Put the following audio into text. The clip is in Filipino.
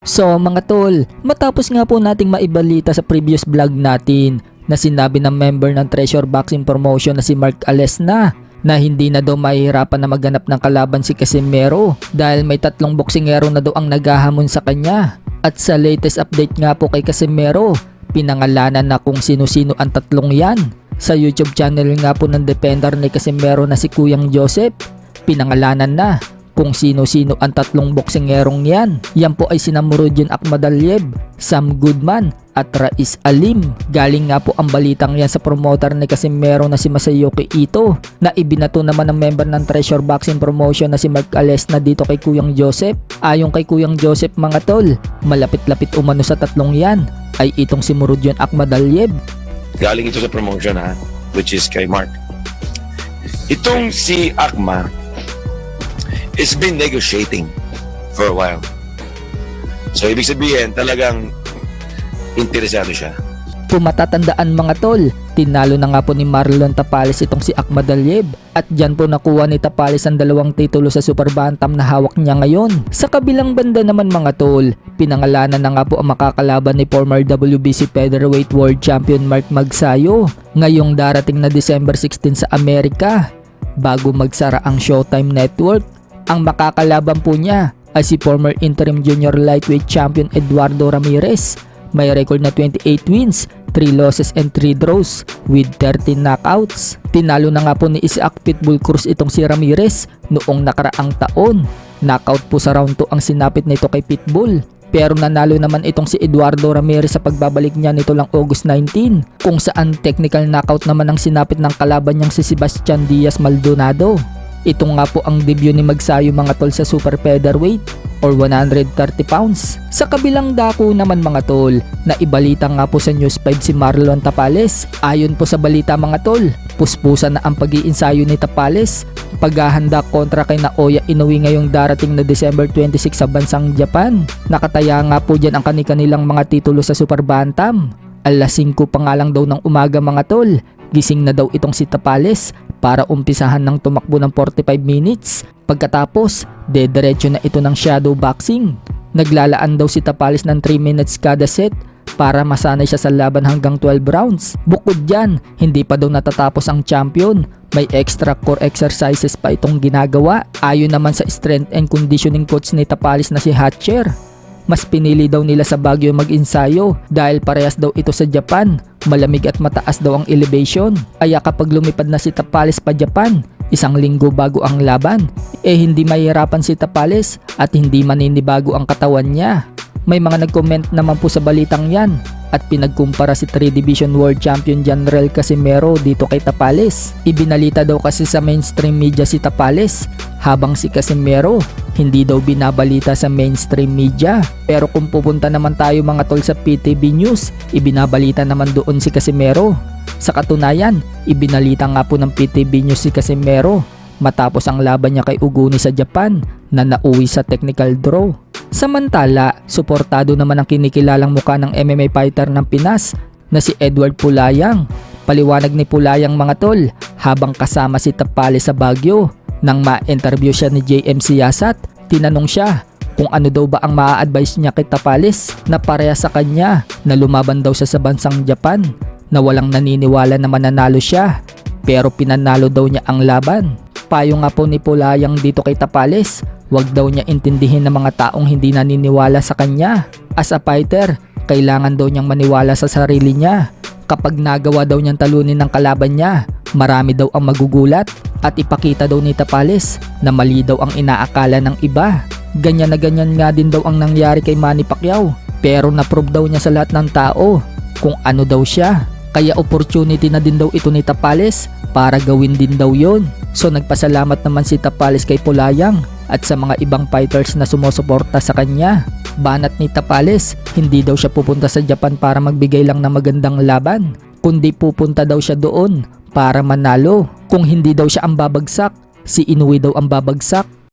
So mga tol, matapos nga po nating maibalita sa previous vlog natin na sinabi ng member ng Treasure Boxing Promotion na si Mark Alesna na hindi na daw mahihirapan na maghanap ng kalaban si Casimero dahil may 3 boksingero na daw ang naghahamon sa kanya. At sa latest update nga po kay Casimero, pinangalanan na kung sino-sino ang 3 yan. Sa YouTube channel nga po ng defender ni Casimero na si Kuyang Joseph, pinangalanan na kung sino-sino ang 3 boksingerong yan. Yan po ay sina Murodjon Akhmadaliev, Sam Goodman at Rais Alim. Galing nga po ang balitang yan sa promoter ni Casimero na si Masayuki Ito na ibinato naman ng member ng Treasure Boxing Promotion na si Mark Alesna dito kay Kuyang Joseph. Ayon kay Kuyang Joseph mga tol, malapit-lapit umano sa 3 yan ay itong si Murodjon Akhmadaliev. Galing ito sa promotion which is kay Mark. Itong si Akma it's been negotiating for a while. So ibig sabihin talagang interesado siya. Kung matatandaan mga tol, tinalo na nga po ni Marlon Tapales itong si Akhmadaliev at dyan po nakuha ni Tapales ang 2 titulo sa Super Bantam na hawak niya ngayon. Sa kabilang banda naman mga tol, pinangalanan na nga po ang makakalaban ni former WBC Featherweight World Champion Mark Magsayo ngayong darating na December 16 sa Amerika. Bago magsara ang Showtime Network, ang makakalaban po niya ay si former interim junior lightweight champion Eduardo Ramirez. May record na 28 wins, 3 losses and 3 draws with 13 knockouts. Tinalo na nga po ni Isaac Pitbull Cruz itong si Ramirez noong nakaraang taon. Knockout po sa round 2 ang sinapit nito kay Pitbull. Pero nanalo naman itong si Eduardo Ramirez sa pagbabalik niya nito lang August 19, kung saan technical knockout naman ang sinapit ng kalaban niyang si Sebastian Diaz Maldonado. Ito nga po ang debut ni Magsayo mga tol sa super featherweight or 130 pounds. Sa kabilang dako naman mga tol, na ibalita nga po sa News 5 si Marlon Tapales. Ayon po sa balita mga tol, puspusan na ang pag-iinsayo ni Tapales paghahanda kontra kay Naoya Inoue ngayong darating na December 26 sa bansang Japan. Nakataya nga po dyan ang kanilang mga titulo sa Super Bantam. Alas 5 pa nga lang daw ng umaga mga tol, gising na daw itong si Tapales para umpisahan ng tumakbo ng 45 minutes. Pagkatapos, dediretso na ito ng shadow boxing. Naglalaan daw si Tapales ng 3 minutes kada set para masanay siya sa laban hanggang 12 rounds. Bukod dyan, hindi pa daw natatapos ang champion. May extra core exercises pa itong ginagawa. Ayon naman sa strength and conditioning coach ni Tapales na si Hatcher, mas pinili daw nila sa Baguio mag-ensayo dahil parehas daw ito sa Japan. Malamig at mataas daw ang elevation. Kaya kapag lumipad na si Tapales pa Japan, 1 linggo bago ang laban, hindi mahihirapan si Tapales at hindi maninibago ang katawan niya. May mga nag-comment naman po sa balitang yan at pinagkumpara si 3 Division World Champion General Casimero dito kay Tapales. Ibinalita daw kasi sa mainstream media si Tapales, habang si Casimero hindi daw binabalita sa mainstream media. Pero kung pupunta naman tayo mga tol sa PTV News, ibinabalita naman doon si Casimero. Sa katunayan, ibinalita nga po ng PTV News si Casimero matapos ang laban niya kay Uguni sa Japan na nauwi sa technical draw. Samantala, suportado naman ang kinikilalang mukha ng MMA fighter ng Pinas na si Edward Pulayang. Paliwanag ni Pulayang mga tol habang kasama si Tapales sa Baguio. Nang ma-interview siya ni JM Siyasat, tinanong siya kung ano daw ba ang maa-advise niya kay Tapales na pareha sa kanya na lumaban daw siya sa bansang Japan, na walang naniniwala na mananalo siya pero pinanalo daw niya ang laban. Payo nga po ni Pulayang dito kay Tapales, wag daw niya intindihin ng mga taong hindi naniniwala sa kanya. As a fighter, kailangan daw niyang maniwala sa sarili niya. Kapag nagawa daw niyang talunin ng kalaban niya, marami daw ang magugulat at ipakita daw ni Tapales na mali daw ang inaakala ng iba. Ganyan na ganyan nga din daw ang nangyari kay Manny Pacquiao, pero na-prove daw niya sa lahat ng tao kung ano daw siya. Kaya opportunity na din daw ito ni Tapales para gawin din daw yon. So nagpasalamat naman si Tapales kay Pulayang at sa mga ibang fighters na sumusuporta sa kanya. Banat ni Tapales, hindi daw siya pupunta sa Japan para magbigay lang ng magandang laban, kundi pupunta daw siya doon para manalo. Kung hindi daw siya ang babagsak, si Inoue daw ang babagsak.